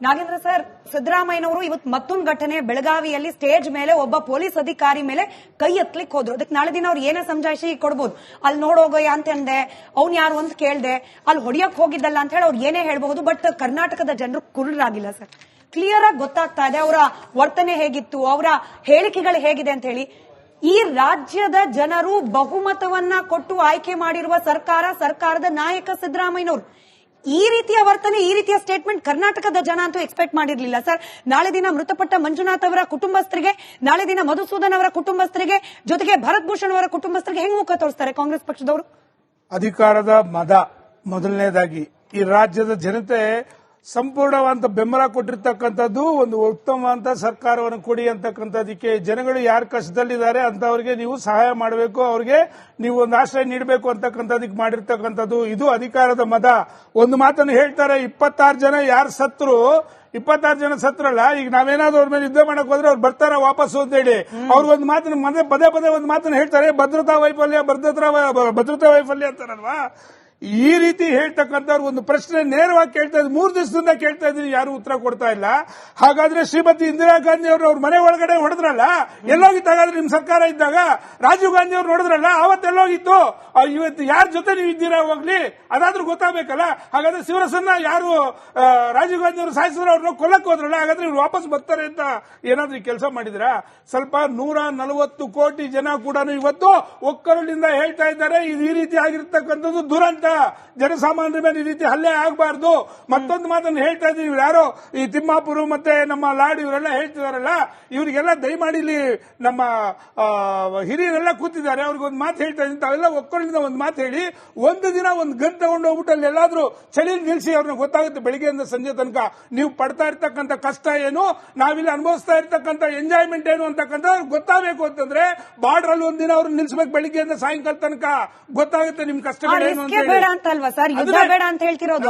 Nagendra sir, ಸಿದ್ದರಾಮಯ್ಯನವರು ಇವತ್ತು ಮತ್ತೊಂದು ಘಟನೆ, ಬೆಳಗಾವಿಯಲ್ಲಿ ಸ್ಟೇಜ್ ಮೇಲೆ ಒಬ್ಬ ಪೊಲೀಸ್ ಅಧಿಕಾರಿ ಮೇಲೆ ಕೈ ಎತ್ತಲಿಕ್ಕೆ ಹೋದ್ರು. ಅದಕ್ಕೆ ನಾಳೆ ದಿನ ಅವ್ರು ಏನೇ ಸಮಜಾಯಿಷಿ ಕೊಡ್ಬೋದು. ಅಲ್ಲಿ ನೋಡೋಗಯ್ಯ ಅಂತ ಅಂದೆ, ಅವ್ನು ಯಾರು ಅಂತ ಕೇಳ್ದೆ, ಅಲ್ಲಿ ಹೊಡಿಯಕ್ ಹೋಗಿದ್ದಲ್ಲ ಅಂತ ಹೇಳಿ ಅವ್ರು ಏನೇ ಹೇಳ್ಬಹುದು. ಬಟ್ ಕರ್ನಾಟಕದ ಜನರು ಕುರುಡರಾಗಿಲ್ಲ ಸರ್. ಕ್ಲಿಯರ್ ಆಗಿ ಗೊತ್ತಾಗ್ತಾ ಇದೆ ಅವರ ವರ್ತನೆ ಹೇಗಿತ್ತು, ಅವರ ಹೇಳಿಕೆಗಳು ಹೇಗಿದೆ ಅಂತ ಹೇಳಿ. ಈ ರಾಜ್ಯದ ಜನರು ಬಹುಮತವನ್ನ ಕೊಟ್ಟು ಆಯ್ಕೆ ಮಾಡಿರುವ ಸರ್ಕಾರದ ನಾಯಕ ಸಿದ್ದರಾಮಯ್ಯನವರು. ಈ ರೀತಿಯ ವರ್ತನೆ, ಈ ರೀತಿಯ ಸ್ಟೇಟ್ಮೆಂಟ್ ಕರ್ನಾಟಕದ ಜನ ಅಂತೂ ಎಕ್ಸ್ಪೆಕ್ಟ್ ಮಾಡಿರ್ಲಿಲ್ಲ ಸರ್. ನಾಳೆ ದಿನ ಮೃತಪಟ್ಟ ಮಂಜುನಾಥ್ ಅವರ ಕುಟುಂಬಸ್ಥರಿಗೆ, ನಾಳೆ ದಿನ ಮಧುಸೂದನ್ ಅವರ ಕುಟುಂಬಸ್ಥರಿಗೆ, ಜೊತೆಗೆ ಭರತ್ ಭೂಷಣ್ ಅವರ ಕುಟುಂಬಸ್ಥರಿಗೆ ಹೆಂಗ್ ಮುಖ ತೋರಿಸ್ತಾರೆ ಕಾಂಗ್ರೆಸ್ ಪಕ್ಷದವರು? ಅಧಿಕಾರದ ಮದ ಮೊದಲನೇದಾಗಿ ಈ ರಾಜ್ಯದ ಜನತೆ ಸಂಪೂರ್ಣವಾದ ಬೆಂಬಲ ಕೊಟ್ಟಿರ್ತಕ್ಕಂಥದ್ದು, ಒಂದು ಉತ್ತಮವಾದ ಸರ್ಕಾರವನ್ನು ಕೊಡಿ ಅಂತಕ್ಕಂಥದಕ್ಕೆ. ಜನಗಳು ಯಾರು ಕಷ್ಟದಲ್ಲಿದ್ದಾರೆ ಅಂತವರಿಗೆ ನೀವು ಸಹಾಯ ಮಾಡಬೇಕು, ಅವರಿಗೆ ನೀವು ಒಂದು ಆಶ್ರಯ ನೀಡಬೇಕು ಅಂತಕ್ಕಂಥದಕ್ಕೆ ಮಾಡಿರ್ತಕ್ಕಂಥದ್ದು. ಇದು ಅಧಿಕಾರದ ಮದ. ಒಂದು ಮಾತನ್ನು ಹೇಳ್ತಾರೆ, 26 ಜನ ಯಾರು ಸತ್ರು, 26 ಜನ ಸತ್ರಲ್ಲ, ಈಗ ನಾವೇನಾದ್ರೂ ಅವ್ರ ಮೇಲೆ ಯುದ್ಧ ಮಾಡಕ್ ಹೋದ್ರೆ ಅವ್ರು ಬರ್ತಾರ ವಾಪಸ್ ಅಂತ ಹೇಳಿ ಅವ್ರಿಗೊಂದು ಮಾತನ್ನು ಪದೇ ಒಂದು ಮಾತನ್ನು ಹೇಳ್ತಾರೆ, ಭದ್ರತಾ ವೈಫಲ್ಯ ಅಂತಾರಲ್ವಾ. ಈ ರೀತಿ ಹೇಳ್ತಕ್ಕಂಥವ್ರು ಒಂದು ಪ್ರಶ್ನೆ ನೇರವಾಗಿ ಕೇಳ್ತಾ ಇದ್ರು, 3 ದಿವಸದಿಂದ ಕೇಳ್ತಾ ಇದ್ದೀನಿ, ಯಾರು ಉತ್ತರ ಕೊಡ್ತಾ ಇಲ್ಲ. ಹಾಗಾದ್ರೆ ಶ್ರೀಮತಿ ಇಂದಿರಾ ಗಾಂಧಿ ಅವರು ಅವ್ರ ಮನೆ ಒಳಗಡೆ ಹೊಡೆದ್ರಲ್ಲ, ಎಲ್ಲೋಗಿತ್ತು? ಹಾಗಾದ್ರೆ ನಿಮ್ ಸರ್ಕಾರ ಇದ್ದಾಗ ರಾಜೀವ್ ಗಾಂಧಿ ಅವ್ರು ನೋಡಿದ್ರಲ್ಲ, ಅವತ್ತೆಲ್ಲೋಗಿತ್ತು? ಇವತ್ತು ಯಾರ ಜೊತೆ ನೀವು ಇದ್ದೀರಾ ಹೋಗ್ಲಿ, ಅದಾದ್ರೂ ಗೊತ್ತಾಗಬೇಕಲ್ಲ. ಹಾಗಾದ್ರೆ ಶಿವರಸನ್ನ ಯಾರು ರಾಜೀವ್ ಗಾಂಧಿ ಅವರು ಸಾಯಿಸಿದ್ರು, ಅವ್ರನ್ನ ಕೊಲ್ಲಕ್ ಹೋದ್ರಲ್ಲ, ಹಾಗಾದ್ರೆ ಇವ್ರು ವಾಪಸ್ ಬರ್ತಾರೆ ಅಂತ ಏನಾದ್ರೂ ಈ ಕೆಲಸ ಮಾಡಿದ್ರ? ಸ್ವಲ್ಪ 140 ಕೋಟಿ ಜನ ಕೂಡ ಇವತ್ತು ಒಕ್ಕಲಿನಿಂದ ಹೇಳ್ತಾ ಇದ್ದಾರೆ, ಇದು ಈ ರೀತಿ ಆಗಿರ್ತಕ್ಕಂಥದ್ದು ದುರಂತ, ಜನಸಾಮಾನ್ಯರ ಮೇಲೆ ಈ ರೀತಿ ಹಲ್ಲೆ ಆಗಬಾರ್ದು. ಮತ್ತೊಂದು ಮಾತನ್ನು ಹೇಳ್ತಾ ಇದ್ದೀವಿ, ಯಾರೋ ಈ ತಿಮ್ಮಾಪುರ ಮತ್ತೆ ನಮ್ಮ ಲಾಡ್ ಇವರೆಲ್ಲ ಹೇಳ್ತಿದಾರಲ್ಲ, ಇವರಿಗೆಲ್ಲ ದಯಮಾಡಿ ಇಲ್ಲಿ ನಮ್ಮ ಹಿರಿಯರೆಲ್ಲ ಕೂತಿದ್ದಾರೆ, ಅವ್ರಿಗೊಂದು ಮಾತು ಹೇಳ್ತಾ ಇದ್ದೀನಿ, ತಾವೆಲ್ಲ ಒಕ್ಕಲಿನಿಂದ ಒಂದು ಮಾತು ಹೇಳಿ, ಒಂದು ದಿನ ಒಂದು ಗನ್ ತಗೊಂಡು ಹೋಗ್ಬಿಟ್ಟು ಅಲ್ಲಿ ಎಲ್ಲಾದ್ರೂ ಚಳಿ ನಿಲ್ಲಿಸಿ, ಅವ್ರನ್ನ ಗೊತ್ತಾಗುತ್ತೆ ಬೆಳಿಗ್ಗೆಯಿಂದ ಸಂಜೆ ತನಕ ನೀವು ಪಡ್ತಾ ಇರ್ತಕ್ಕಂಥ ಕಷ್ಟ ಏನು, ನಾವಿಲ್ಲಿ ಅನುಭವಿಸ್ತಾ ಇರ್ತಕ್ಕಂಥ ಎಂಜಾಯ್ಮೆಂಟ್ ಏನು ಅಂತಕ್ಕಂಥ ಗೊತ್ತಾಗಬೇಕು. ಅಂತಂದ್ರೆ ಬಾರ್ಡರ್ ಅಲ್ಲಿ ಒಂದಿನ ಅವ್ರನ್ನ ನಿಲ್ಲಿಸಬೇಕು, ಬೆಳಿಗ್ಗೆಯಿಂದ ಸಾಯಂಕಾಲ ತನಕ ಗೊತ್ತಾಗುತ್ತೆ ನಿಮ್ ಕಷ್ಟಗಳೇನು ಅಂತ ಹೇಳಿ. ಅಂತಲ್ವಾ ಸರ್, ಯುದ್ಧ ಬೇಡ ಅಂತ ಹೇಳ್ತಿರೋದು?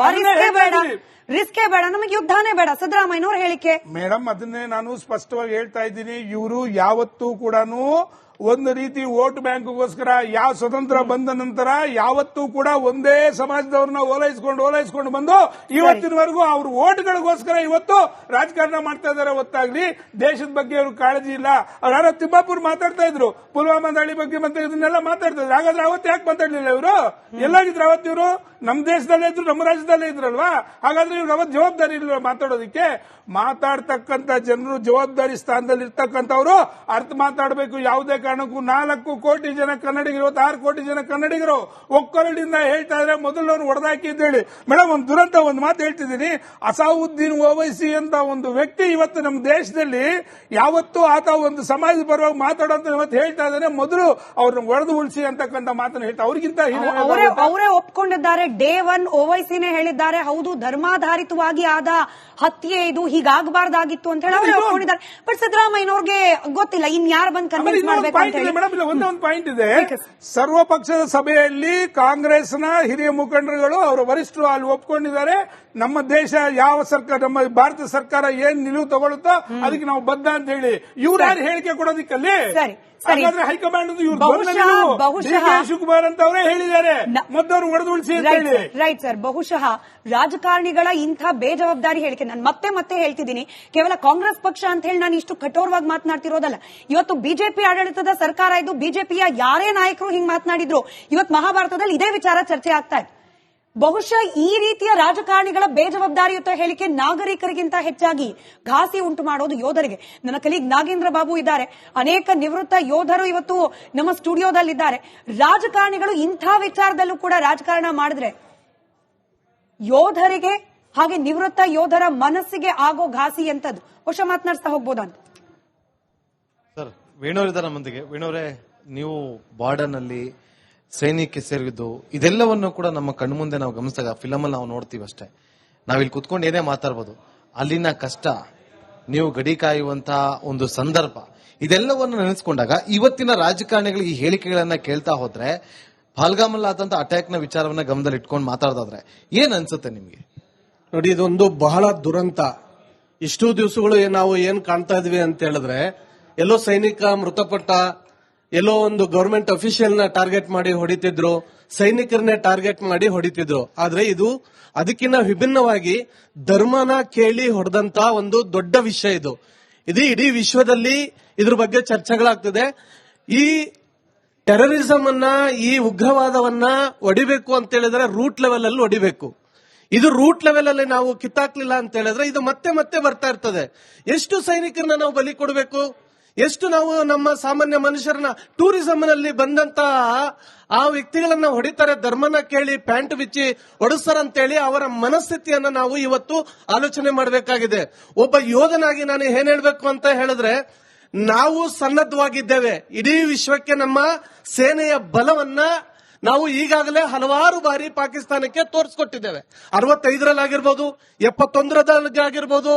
ರಿಸ್ಕೇ ಬೇಡ, ನಮಗೆ ಯುದ್ಧನೇ ಬೇಡ, ಸಿದ್ದರಾಮಯ್ಯನವ್ರ ಹೇಳಿಕೆ. ಮೇಡಮ್, ಅದನ್ನೇ ನಾನು ಸ್ಪಷ್ಟವಾಗಿ ಹೇಳ್ತಾ ಇದ್ದೀನಿ. ಇವರು ಯಾವತ್ತೂ ಕೂಡ ಒಂದು ರೀತಿ ವೋಟ್ ಬ್ಯಾಂಕ್ಗೋಸ್ಕರ, ಯಾವ ಸ್ವತಂತ್ರ ಬಂದ ನಂತರ ಯಾವತ್ತೂ ಕೂಡ ಒಂದೇ ಸಮಾಜದವ್ರನ್ನ ಓಲೈಸ್ಕೊಂಡು ಬಂದು ಇವತ್ತಿನವರೆಗೂ ಅವ್ರ ವೋಟ್ಗಳಿಗೋಸ್ಕರ ಇವತ್ತು ರಾಜಕಾರಣ ಮಾಡ್ತಾ ಇದ್ದಾರೆ. ಹೊತ್ತಾಗ್ಲಿ ದೇಶದ ಬಗ್ಗೆ ಅವ್ರಿಗೆ ಕಾಳಜಿ ಇಲ್ಲ. ಅವ್ರು ಯಾರೋ ತಿಮ್ಮಾಪುರ್ ಮಾತಾಡ್ತಾ ಇದ್ರು, ಪುಲ್ವಾಮಾ ದಾಳಿ ಬಗ್ಗೆ ಮತ್ತೆ ಇದನ್ನೆಲ್ಲ ಮಾತಾಡ್ತಾ ಇದ್ರು. ಹಾಗಾದ್ರೆ ಅವತ್ತು ಯಾಕೆ ಮಾತಾಡ್ಲಿಲ್ಲ ಇವರು? ಎಲ್ಲಾಗಿದ್ರು ಅವತ್ತು ಇವರು? ನಮ್ಮ ದೇಶದಲ್ಲೇ ಇದ್ರು, ನಮ್ಮ ರಾಜ್ಯದಲ್ಲೇ ಇದ್ರಲ್ವಾ? ಹಾಗಾದ್ರೆ ಇವ್ರಿಗೆ ಅವತ್ತು ಜವಾಬ್ದಾರಿ ಇಲ್ಲ ಮಾತಾಡೋದಕ್ಕೆ. ಮಾತಾಡ್ತಕ್ಕಂಥ ಜನರು ಜವಾಬ್ದಾರಿ ಸ್ಥಾನದಲ್ಲಿ ಇರ್ತಕ್ಕಂಥವ್ರು ಅರ್ಥ ಮಾತಾಡಬೇಕು. ಯಾವುದೇ ಕಾರಣಕ್ಕೂ 4 ಕೋಟಿ ಜನ ಕನ್ನಡಿಗರು, 6 ಕೋಟಿ ಜನ ಕನ್ನಡಿಗರು ಒಕ್ಕಲಿನಿಂದ ಹೇಳ್ತಾ ಇದ್ರೆ ಮೊದಲವ್ರು ಹೊಡೆದಾಕಿ ಅಂತ ಹೇಳಿ. ಮೇಡಮ್, ಒಂದು ದುರಂತ ಒಂದು ಮಾತು ಹೇಳ್ತಿದ್ದೀನಿ, ಅಸಾವುದ್ದೀನ್ ಓವೈಸಿ ಅಂತ ಒಂದು ವ್ಯಕ್ತಿ ಇವತ್ತು ನಮ್ಮ ದೇಶದಲ್ಲಿ ಯಾವತ್ತೂ ಆತ ಒಂದು ಸಮಾಜದ ಪರವಾಗಿ ಮಾತಾಡೋಂತ ಇವತ್ತು ಹೇಳ್ತಾ ಇದ್ದಾನೆ. ಮೊದಲು ಅವ್ರನ್ನ ಹೊಡೆದು ಉಳಿಸಿ ಅಂತಕ್ಕಂಥ ಮಾತನ್ನು ಹೇಳ್ತಾ, ಅವ್ರಿಗಿಂತ ಅವರೇ ಒಪ್ಕೊಂಡಿದ್ದಾರೆ. ಡೇ 1 ಓವೈಸಿನೇ ಹೇಳಿದ್ದಾರೆ, ಹೌದು ಧರ್ಮಾಧಾರಿತವಾಗಿ ಆದ ಹತ್ಯೆ ಇದು, ಹೀಗಾಗಬಾರ್ದಾಗಿತ್ತು ಅಂತ ಹೇಳಿ ಅವರು ಒಪ್ಕೊಂಡಿದ್ದಾರೆ. ಬಟ್ ಸಿದ್ದರಾಮಯ್ಯನವ್ರಿಗೆ ಗೊತ್ತಿಲ್ಲ ಇನ್ಯಾರು ಬಂದು ಕನ್ವಿನ್ಸ್ ಮಾಡಬೇಕು ಅಂತ ಹೇಳಿ. ಮೇಡಮ್, ಇಲ್ಲ ಒಂದೊಂದು ಪಾಯಿಂಟ್ ಇದೆ. ಸರ್ವಪಕ್ಷದ ಸಭೆಯಲ್ಲಿ ಕಾಂಗ್ರೆಸ್ನ ಹಿರಿಯ ಮುಖಂಡರುಗಳು, ಅವರ ವರಿಷ್ಠರು ಅಲ್ಲಿ ಒಪ್ಕೊಂಡಿದ್ದಾರೆ. ನಮ್ಮ ದೇಶ ಯಾವ ಸರ್ಕಾರ, ನಮ್ಮ ಭಾರತ ಸರ್ಕಾರ ಏನ್ ನಿಲುವು ತಗೊಳ್ಳುತ್ತೋ ಅದಕ್ಕೆ ನಾವು ಬದ್ಧ ಅಂತ ಹೇಳಿ. ಇವ್ರು ಯಾರು ಹೇಳಿಕೆ ಕೊಡೋದಿಕ್ಕಲ್ಲಿ? ಹಾಗಾದ್ರೆ ಹೈಕಮಾಂಡ್ ಶಿವಕುಮಾರ್ ಅಂತ ಅವರೇ ಹೇಳಿದ್ದಾರೆ, ಮೊದಲು ಹೊಡೆದು ಉಳಿಸಿ ಅಂತ ಹೇಳಿ. ರೈಟ್ ಸರ್, ಬಹುಶಃ ರಾಜಕಾರಣಿಗಳ ಇಂಥ ಬೇಜವಾಬ್ದಾರಿ ಹೇಳಿಕೆ, ನಾನು ಮತ್ತೆ ಹೇಳ್ತಿದ್ದೀನಿ, ಕೇವಲ ಕಾಂಗ್ರೆಸ್ ಪಕ್ಷ ಅಂತ ಹೇಳಿ ನಾನು ಇಷ್ಟು ಕಠೋರವಾಗಿ ಮಾತನಾಡ್ತಿರೋದಲ್ಲ. ಇವತ್ತು ಬಿಜೆಪಿ ಆಡಳಿತದ ಸರ್ಕಾರ ಇದ್ದು ಬಿಜೆಪಿಯ ಯಾರೇ ನಾಯಕರು ಹಿಂಗ್ ಮಾತನಾಡಿದ್ರು, ಇವತ್ತು ಮಹಾಭಾರತದಲ್ಲಿ ಇದೇ ವಿಚಾರ ಚರ್ಚೆ ಆಗ್ತಾ ಇದೆ. ಬಹುಶಃ ಈ ರೀತಿಯ ರಾಜಕಾರಣಿಗಳ ಬೇಜವಾಬ್ದಾರಿಯುತ ಹೇಳಿಕೆ ನಾಗರಿಕರಿಗಿಂತ ಹೆಚ್ಚಾಗಿ ಘಾಸಿ ಉಂಟು ಮಾಡೋದು ಯೋಧರಿಗೆ. ನನ್ನ ಕಲೀಗ್ ನಾಗೇಂದ್ರ ಬಾಬು ಇದ್ದಾರೆ, ಅನೇಕ ನಿವೃತ್ತ ಯೋಧರು ಇವತ್ತು ನಮ್ಮ ಸ್ಟುಡಿಯೋದಲ್ಲಿದ್ದಾರೆ. ರಾಜಕಾರಣಿಗಳು ಇಂಥ ವಿಚಾರದಲ್ಲೂ ಕೂಡ ರಾಜಕಾರಣ ಮಾಡಿದ್ರೆ ಯೋಧರಿಗೆ ಹಾಗೆ ನಿವೃತ್ತ ಯೋಧರ ಮನಸ್ಸಿಗೆ ಆಗೋ ಘಾಸಿ ಎಂತದ್ದು ಬಹುಶಃ ಮಾತನಾಡ್ತಾ ಹೋಗ್ಬೋದಂತ. ಸರ್, ವೇಣುವರಿದ್ದಾರೆ ನಮ್ಮೊಂದಿಗೆ. ವೇಣುವರೇ, ನೀವು ಬಾರ್ಡರ್ನಲ್ಲಿ ಸೈನಿಕ ಸೇರಿದ್ದು ಇದೆಲ್ಲವನ್ನು ಕೂಡ ನಮ್ಮ ಕಣ್ಮುಂದೆ ನಾವು ಗಮನಿಸಿದಾಗ ಫಿಲಮ್ ಅಲ್ಲಿ ನಾವು ನೋಡ್ತೀವಿ ಅಷ್ಟೇ. ನಾವಿಲ್ಲಿ ಕುತ್ಕೊಂಡು ಏನೇ ಮಾತಾಡ್ಬೋದು, ಅಲ್ಲಿನ ಕಷ್ಟ, ನೀವು ಗಡಿ ಕಾಯುವಂತಹ ಒಂದು ಸಂದರ್ಭ, ಇದೆಲ್ಲವನ್ನು ನೆನೆಸ್ಕೊಂಡಾಗ ಇವತ್ತಿನ ರಾಜಕಾರಣಿಗಳು ಈ ಹೇಳಿಕೆಗಳನ್ನ ಕೇಳ್ತಾ ಹೋದ್ರೆ, ಪಾಲ್ಗಾಮಲ್ಲಿ ಆದಂತ ಅಟ್ಯಾಕ್ ನ ವಿಚಾರವನ್ನ ಗಮನದಲ್ಲಿ ಇಟ್ಕೊಂಡು ಮಾತಾಡೋದಾದ್ರೆ ಏನ್ ಅನ್ಸುತ್ತೆ ನಿಮ್ಗೆ? ನೋಡಿ, ಇದೊಂದು ಬಹಳ ದುರಂತ. ಇಷ್ಟು ದಿವಸಗಳು ನಾವು ಏನ್ ಕಾಣ್ತಾ ಇದ್ವಿ ಅಂತ ಹೇಳಿದ್ರೆ, ಎಲ್ಲೋ ಸೈನಿಕ ಮೃತಪಟ್ಟ, ಎಲ್ಲೋ ಒಂದು ಗವರ್ಮೆಂಟ್ ಅಫಿಷಿಯಲ್ ನ ಟಾರ್ಗೆಟ್ ಮಾಡಿ ಹೊಡಿತಿದ್ರು, ಸೈನಿಕರನ್ನೇ ಟಾರ್ಗೆಟ್ ಮಾಡಿ ಹೊಡಿತಿದ್ರು. ಆದ್ರೆ ಇದು ಅದಕ್ಕಿಂತ ವಿಭಿನ್ನವಾಗಿ ಧರ್ಮನ ಕೇಳಿ ಹೊಡೆದಂತ ಒಂದು ದೊಡ್ಡ ವಿಷಯ ಇದು. ಇಡೀ ವಿಶ್ವದಲ್ಲಿ ಇದ್ರ ಬಗ್ಗೆ ಚರ್ಚೆಗಳಾಗ್ತದೆ. ಈ ಟೆರರಿಸಂ ಅನ್ನ, ಈ ಉಗ್ರವಾದವನ್ನ ಹೊಡಿಬೇಕು ಅಂತ ಹೇಳಿದ್ರೆ ರೂಟ್ ಲೆವೆಲ್ ಅಲ್ಲಿ ಹೊಡಿಬೇಕು. ಇದು ರೂಟ್ ಲೆವೆಲ್ ಅಲ್ಲಿ ನಾವು ಕಿತ್ತಾಕ್ಲಿಲ್ಲ ಅಂತ ಹೇಳಿದ್ರೆ ಇದು ಮತ್ತೆ ಮತ್ತೆ ಬರ್ತಾ ಇರ್ತದೆ. ಎಷ್ಟು ಸೈನಿಕರನ್ನ ನಾವು ಬಲಿ ಕೊಡಬೇಕು, ಎಷ್ಟು ನಾವು ನಮ್ಮ ಸಾಮಾನ್ಯ ಮನುಷ್ಯರನ್ನ ಟೂರಿಸಂ ನಲ್ಲಿ ಬಂದಂತ ಆ ವ್ಯಕ್ತಿಗಳನ್ನ ಹೊಡಿತಾರೆ, ಧರ್ಮನ ಕೇಳಿ ಪ್ಯಾಂಟ್ ಬಿಚ್ಚಿ ಹೊಡಿಸ್ತಾರಂತೇಳಿ ಅವರ ಮನಸ್ಥಿತಿಯನ್ನ ನಾವು ಇವತ್ತು ಆಲೋಚನೆ ಮಾಡಬೇಕಾಗಿದೆ. ಒಬ್ಬ ಯೋಧನಾಗಿ ನಾನು ಏನ್ ಹೇಳ್ಬೇಕು ಅಂತ ಹೇಳಿದ್ರೆ, ನಾವು ಸನ್ನದ್ಧವಾಗಿದ್ದೇವೆ. ಇಡೀ ವಿಶ್ವಕ್ಕೆ ನಮ್ಮ ಸೇನೆಯ ಬಲವನ್ನ ನಾವು ಈಗಾಗಲೇ ಹಲವಾರು ಬಾರಿ ಪಾಕಿಸ್ತಾನಕ್ಕೆ ತೋರಿಸ್ಕೊಟ್ಟಿದ್ದೇವೆ. 65ರಲ್ಲಾಗಿರ್ಬೋದು, 71ರಲ್ಲಾಗಿರ್ಬೋದು,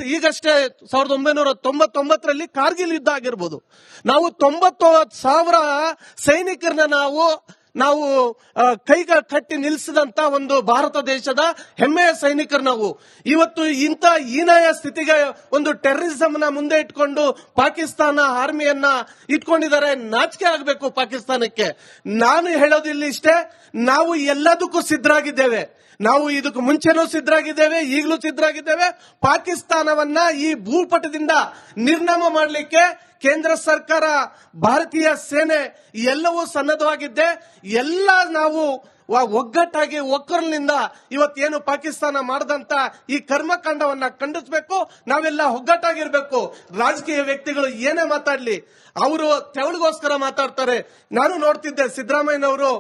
ಈಗಷ್ಟೇ 1999ರಲ್ಲಿ ಕಾರ್ಗಿಲ್ ಯುದ್ಧ ಆಗಿರ್ಬೋದು. ನಾವು 90,000 ಸೈನಿಕರನ್ನ ನಾವು ಕೈಗೆ ಕಟ್ಟಿ ನಿಲ್ಲಿಸಿದಂತ ಒಂದು ಭಾರತ ದೇಶದ ಹೆಮ್ಮೆಯ ಸೈನಿಕರು ನಾವು. ಇವತ್ತು ಇಂಥ ಹೀನಾಯ ಸ್ಥಿತಿಗೆ ಒಂದು ಟೆರರಿಸಂ ನ ಮುಂದೆ ಇಟ್ಕೊಂಡು ಪಾಕಿಸ್ತಾನ ಆರ್ಮಿಯನ್ನ ಇಟ್ಕೊಂಡಿದ್ದಾರೆ. ನಾಚಿಕೆ ಆಗಬೇಕು ಪಾಕಿಸ್ತಾನಕ್ಕೆ. ನಾನು ಹೇಳೋದಿಲ್ಲ ಇಷ್ಟೇ, ನಾವು ಎಲ್ಲದಕ್ಕೂ ಸಿದ್ಧರಾಗಿದ್ದೇವೆ. ನಾವು ಇದಕ್ಕೂ ಮುಂಚೆನೂ ಸಿದ್ಧರಾಗಿದ್ದೇವೆ, ಈಗಲೂ ಸಿದ್ಧರಾಗಿದ್ದೇವೆ. ಪಾಕಿಸ್ತಾನವನ್ನ ಈ ಭೂಪಟದಿಂದ ನಿರ್ನಾಮ ಮಾಡಲಿಕ್ಕೆ ಕೇಂದ್ರ ಸರ್ಕಾರ, ಭಾರತೀಯ ಸೇನೆ ಎಲ್ಲವೂ ಸನ್ನದ್ಧವಾಗಿದ್ದೆ. ಎಲ್ಲ ನಾವು ಒಗ್ಗಟ್ಟಾಗಿ ಒಕ್ಕಲಿನಿಂದ ಇವತ್ತೇನು ಪಾಕಿಸ್ತಾನ ಮಾಡದಂತ ಈ ಕರ್ಮಕಾಂಡವನ್ನ ಖಂಡಿಸಬೇಕು. ನಾವೆಲ್ಲ ಒಗ್ಗಟ್ಟಾಗಿರ್ಬೇಕು. ರಾಜಕೀಯ ವ್ಯಕ್ತಿಗಳು ಏನೇ ಮಾತಾಡ್ಲಿ, ಅವರು ತೆವಳಿಗೋಸ್ಕರ ಮಾತಾಡ್ತಾರೆ. ನಾನು ನೋಡ್ತಿದ್ದೆ ಸಿದ್ದರಾಮಯ್ಯನವರು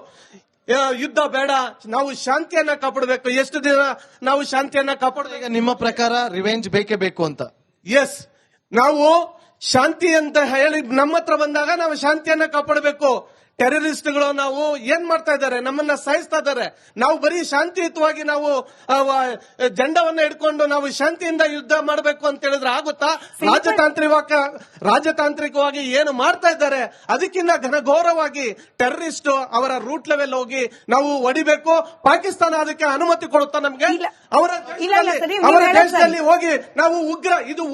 ಯುದ್ಧ ಬೇಡ, ನಾವು ಶಾಂತಿಯನ್ನ ಕಾಪಾಡಬೇಕು. ಎಷ್ಟು ದಿನ ನಾವು ಶಾಂತಿಯನ್ನ ಕಾಪಾಡಬೇಕು? ಈಗ ನಿಮ್ಮ ಪ್ರಕಾರ ರಿವೆಂಜ್ ಬೇಕೇ ಬೇಕು ಅಂತ? ಎಸ್, ನಾವು ಶಾಂತಿ ಅಂತ ಹೇಳಿ ನಮ್ಮ ಹತ್ರ ಬಂದಾಗ ನಾವು ಶಾಂತಿಯನ್ನ ಕಾಪಾಡಬೇಕು. ಟೆರರಿಸ್ಟ್ಗಳು ನಾವು ಏನ್ ಮಾಡ್ತಾ ಇದ್ದಾರೆ, ನಮ್ಮನ್ನ ಸಾಯಿಸ್ತಾ ಇದ್ದಾರೆ. ನಾವು ಬರೀ ಶಾಂತಿಯುತವಾಗಿ ನಾವು ಜೆಂಡವನ್ನ ಹಿಡ್ಕೊಂಡು ನಾವು ಶಾಂತಿಯಿಂದ ಯುದ್ಧ ಮಾಡಬೇಕು ಅಂತ ಹೇಳಿದ್ರೆ ಆಗುತ್ತಾ? ರಾಜತಾಂತ್ರಿಕವಾಗಿ ಏನು ಮಾಡ್ತಾ ಇದ್ದಾರೆ ಅದಕ್ಕಿಂತ ಘನಘೋರವಾಗಿ ಟೆರರಿಸ್ಟ್ ಅವರ ರೂಟ್ ಲೆವೆಲ್ ಹೋಗಿ ನಾವು ಹೊಡಿಬೇಕು. ಪಾಕಿಸ್ತಾನ ಅದಕ್ಕೆ ಅನುಮತಿ ಕೊಡುತ್ತಾ ನಮ್ಗೆ? ಅವರ ದೇಶದಲ್ಲಿ ಹೋಗಿ ನಾವು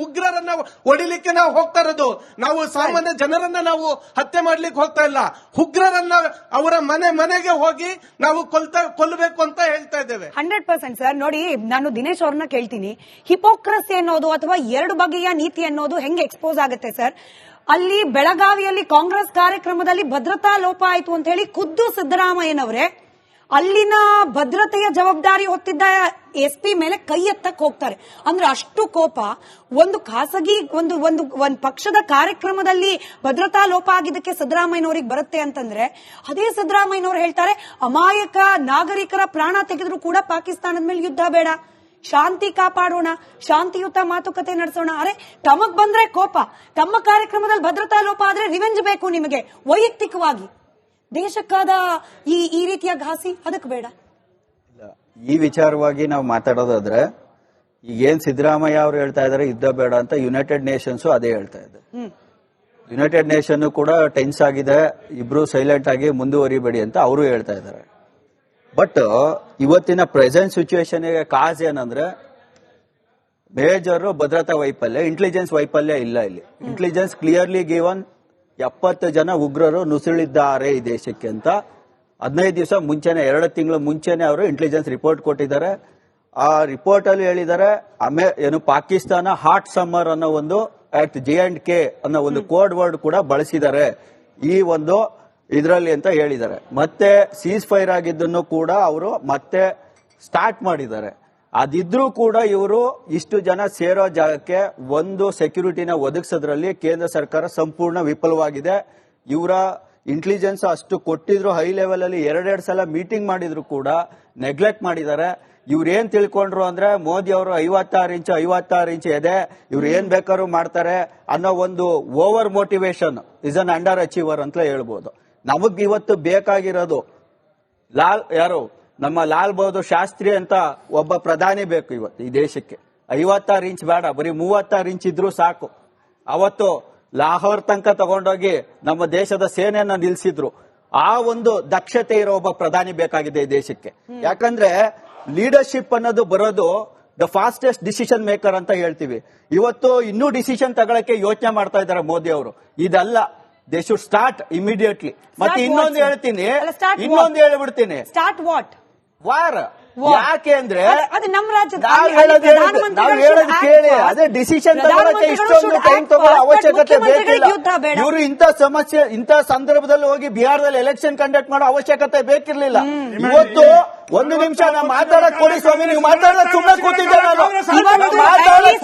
ಉಗ್ರರನ್ನ ಹೊಡಿಲಿಕ್ಕೆ ನಾವು ಹೋಗ್ತಾ ಇರೋದು. ನಾವು ಸಾಮಾನ್ಯ ಜನರನ್ನ ನಾವು ಹತ್ಯೆ ಮಾಡ್ಲಿಕ್ಕೆ ಹೋಗ್ತಾ ಇಲ್ಲ. ಉಗ್ರರನ್ನ ಅವರ ಮನೆಗೆ ಹೋಗಿ ನಾವು ಕೊಲ್ಲಬೇಕು ಅಂತ ಹೇಳ್ತಾ ಇದ್ದೇವೆ. 100% ಸರ್. ನೋಡಿ, ನಾನು ದಿನೇಶ್ ಅವ್ರನ್ನ ಕೇಳ್ತೀನಿ, ಹಿಪೋಕ್ರಸಿ ಅನ್ನೋದು ಅಥವಾ ಎರಡು ಬಗೆಯ ನೀತಿ ಅನ್ನೋದು ಹೆಂಗೆ ಎಕ್ಸ್ಪೋಸ್ ಆಗುತ್ತೆ ಸರ್? ಅಲ್ಲಿ ಬೆಳಗಾವಿಯಲ್ಲಿ ಕಾಂಗ್ರೆಸ್ ಕಾರ್ಯಕ್ರಮದಲ್ಲಿ ಭದ್ರತಾ ಲೋಪ ಆಯ್ತು ಅಂತ ಹೇಳಿ ಖುದ್ದು ಸಿದ್ದರಾಮಯ್ಯನವರೇ ಅಲ್ಲಿನ ಭದ್ರತೆಯ ಜವಾಬ್ದಾರಿ ಹೊತ್ತಿದ್ದ SP ಮೇಲೆ ಕೈ ಎತ್ತಕ್ ಹೋಗ್ತಾರೆ. ಅಂದ್ರೆ ಅಷ್ಟು ಕೋಪ. ಒಂದು ಖಾಸಗಿ ಒಂದು ಪಕ್ಷದ ಕಾರ್ಯಕ್ರಮದಲ್ಲಿ ಭದ್ರತಾ ಲೋಪ ಆಗಿದ್ದಕ್ಕೆ ಸಿದ್ದರಾಮಯ್ಯನವರಿಗೆ ಬರುತ್ತೆ ಅಂತಂದ್ರೆ, ಅದೇ ಸಿದ್ದರಾಮಯ್ಯನವರು ಹೇಳ್ತಾರೆ ಅಮಾಯಕ ನಾಗರಿಕರ ಪ್ರಾಣ ತೆಗೆದ್ರು ಕೂಡ ಪಾಕಿಸ್ತಾನದ ಮೇಲೆ ಯುದ್ಧ ಬೇಡ, ಶಾಂತಿ ಕಾಪಾಡೋಣ, ಶಾಂತಿಯುತ ಮಾತುಕತೆ ನಡೆಸೋಣ. ಅರೆ, ತಮಗ್ ಬಂದ್ರೆ ಕೋಪ, ತಮ್ಮ ಕಾರ್ಯಕ್ರಮದಲ್ಲಿ ಭದ್ರತಾ ಲೋಪ ಆದ್ರೆ ರಿವೆಂಜ್ ಬೇಕು ನಿಮಗೆ ವೈಯಕ್ತಿಕವಾಗಿ. ದೇಶಕ್ಕಾದ ಈ ರೀತಿಯ ಘಾಸಿ ಅದಕ್ಕೆ ಬೇಡ. ಈ ವಿಚಾರವಾಗಿ ನಾವು ಮಾತಾಡೋದಾದ್ರೆ, ಈಗೇನ್ ಸಿದ್ದರಾಮಯ್ಯ ಅವರು ಹೇಳ್ತಾ ಇದಾರೆ ಯುದ್ಧ ಬೇಡ ಅಂತ, ಯುನೈಟೆಡ್ ನೇಷನ್ಸ್ ಅದೇ ಹೇಳ್ತಾ ಇದೆ. ಯುನೈಟೆಡ್ ನೇಷನ್ ಕೂಡ ಟೆನ್ಸ್ ಆಗಿದೆ, ಇಬ್ರು ಸೈಲೆಂಟ್ ಆಗಿ ಮುಂದುವರಿಬೇಡಿ ಅಂತ ಅವರು ಹೇಳ್ತಾ ಇದ್ದಾರೆ. ಬಟ್ ಇವತ್ತಿನ ಪ್ರೆಸೆಂಟ್ ಸಿಚುವೇಶನ್ ಕಾಸ್ ಏನಂದ್ರೆ, ಮೇಜರ್ ಭದ್ರತಾ ವೈಫಲ್ಯ, ಇಂಟೆಲಿಜೆನ್ಸ್ ವೈಫಲ್ಯ ಇಲ್ಲ. ಇಲ್ಲಿ ಇಂಟೆಲಿಜೆನ್ಸ್ ಕ್ಲಿಯರ್ಲಿ ಗಿವನ್ 70 ಜನ ಉಗ್ರರು ನುಸುಳಿದ್ದಾರೆ ಈ ದೇಶಕ್ಕೆ ಅಂತ 15 ದಿವಸ ಮುಂಚೆನೆ, 2 ತಿಂಗಳು ಮುಂಚೆನೆ ಅವರು ಇಂಟೆಲಿಜೆನ್ಸ್ ರಿಪೋರ್ಟ್ ಕೊಟ್ಟಿದ್ದಾರೆ. ಆ ರಿಪೋರ್ಟ್ ಅಲ್ಲಿ ಹೇಳಿದ್ದಾರೆ ಏನು ಪಾಕಿಸ್ತಾನ ಹಾಟ್ ಸಮ್ಮರ್ ಅನ್ನೋ ಒಂದು J&K ಅನ್ನೋ ಒಂದು ಕೋಡ್ ವರ್ಡ್ ಕೂಡ ಬಳಸಿದ್ದಾರೆ ಈ ಒಂದು ಇದರಲ್ಲಿ ಅಂತ ಹೇಳಿದ್ದಾರೆ. ಮತ್ತೆ ಸೀಸ್ ಫೈರ್ ಆಗಿದ್ದನ್ನು ಕೂಡ ಅವರು ಮತ್ತೆ ಸ್ಟಾರ್ಟ್ ಮಾಡಿದ್ದಾರೆ. ಅದಿದ್ರೂ ಕೂಡ ಇವರು ಇಷ್ಟು ಜನ ಸೇರೋ ಜಾಗಕ್ಕೆ ಒಂದು ಸೆಕ್ಯೂರಿಟಿನ ಒದಗಿಸೋದ್ರಲ್ಲಿ ಕೇಂದ್ರ ಸರ್ಕಾರ ಸಂಪೂರ್ಣ ವಿಫಲವಾಗಿದೆ. ಇವರ ಇಂಟೆಲಿಜೆನ್ಸ್ ಅಷ್ಟು ಕೊಟ್ಟಿದ್ರು, ಹೈ ಲೆವೆಲ್ ಅಲ್ಲಿ 2 ಸಲ ಮೀಟಿಂಗ್ ಮಾಡಿದ್ರು ಕೂಡ ನೆಗ್ಲೆಕ್ಟ್ ಮಾಡಿದ್ದಾರೆ. ಇವ್ರು ಏನ್ ತಿಳ್ಕೊಂಡ್ರು ಅಂದ್ರೆ, ಮೋದಿ ಅವರು 56 ಇಂಚ್ ಇದೆ, ಇವ್ರು ಏನ್ ಬೇಕಾದ್ರೂ ಮಾಡ್ತಾರೆ ಅನ್ನೋ ಒಂದು over motivation is an under achiever ಅಂತ ಹೇಳ್ಬೋದು. ನಮಗ್ ಇವತ್ತು ಬೇಕಾಗಿರೋದು ನಮ್ಮ ಲಾಲ್ ಬಹದ್ದೂರ್ ಶಾಸ್ತ್ರಿ ಅಂತ ಒಬ್ಬ ಪ್ರಧಾನಿ ಬೇಕು ಇವತ್ತು ಈ ದೇಶಕ್ಕೆ. 56 ಇಂಚ್ ಬೇಡ, ಬರೀ 36 ಇಂಚ್ ಇದ್ರೂ ಸಾಕು. ಅವತ್ತು ಲಾಹೋರ್ ತನಕ ತಗೊಂಡೋಗಿ ನಮ್ಮ ದೇಶದ ಸೇನೆಯನ್ನ ನಿಲ್ಸಿದ್ರು. ಆ ಒಂದು ದಕ್ಷತೆ ಇರೋ ಒಬ್ಬ ಪ್ರಧಾನಿ ಬೇಕಾಗಿದೆ ಈ ದೇಶಕ್ಕೆ. ಯಾಕಂದ್ರೆ ಲೀಡರ್ಶಿಪ್ ಅನ್ನೋದು ಬರೋದು ದ ಫಾಸ್ಟೆಸ್ಟ್ ಡಿಸಿಷನ್ ಮೇಕರ್ ಅಂತ ಹೇಳ್ತೀವಿ. ಇವತ್ತು ಇನ್ನೂ ಡಿಸಿಷನ್ ತಗೊಳಕ್ಕೆ ಯೋಚನೆ ಮಾಡ್ತಾ ಇದ್ದಾರೆ ಮೋದಿ ಅವರು. ಇದಲ್ಲ, ದೇ ಶುಡ್ ಸ್ಟಾರ್ಟ್ ಇಮಿಡಿಯೇಟ್ಲಿ. ಮತ್ತೆ Start ಇನ್ನೊಂದು what? ಹೇಳ್ತೀನಿ, ಅಲ್ಲ, start ಇನ್ನೊಂದು what? ಹೇಳ್ಬಿಡ್ತೀನಿ, ಸ್ಟಾರ್ಟ್ ವಾಟ್? ವಾರ್. War. ಯಾಕೆ ಅಂದ್ರೆ ಅದು ನಮ್ಮ ರಾಜ್ಯದ ನಾವು ಹೇಳೋದು ಕೇಳಿ, ಅದೇ ಡಿಸಿಷನ್ ತಗೊಳಕ್ಕೆ ಇಷ್ಟೊಂದು ಟೈಮ್ ತಗೊಳ್ಳೋ ಅವಶ್ಯಕತೆ ಬೇಕಿಲ್ಲ. ಇವರು ಇಂಥ ಸಮಸ್ಯೆ ಇಂಥ ಸಂದರ್ಭದಲ್ಲಿ ಹೋಗಿ ಬಿಹಾರದಲ್ಲಿ ಎಲೆಕ್ಷನ್ ಕಂಡಕ್ಟ್ ಮಾಡೋ ಅವಶ್ಯಕತೆ ಬೇಕಿರ್ಲಿಲ್ಲ. ಇವತ್ತು ಒಂದು ನಿಮಿಷ ನಾವು ಮಾತಾಡಕ್ ಕೊಡಿ ಸ್ವಾಮಿ, ನೀವು ಮಾತಾಡೋದು ಸುಮ್ಮನೆ ಕೂತಿದ್ದೆ ನಾನು. ಇವತ್ತು ಮಾತಾಡಕ್ at least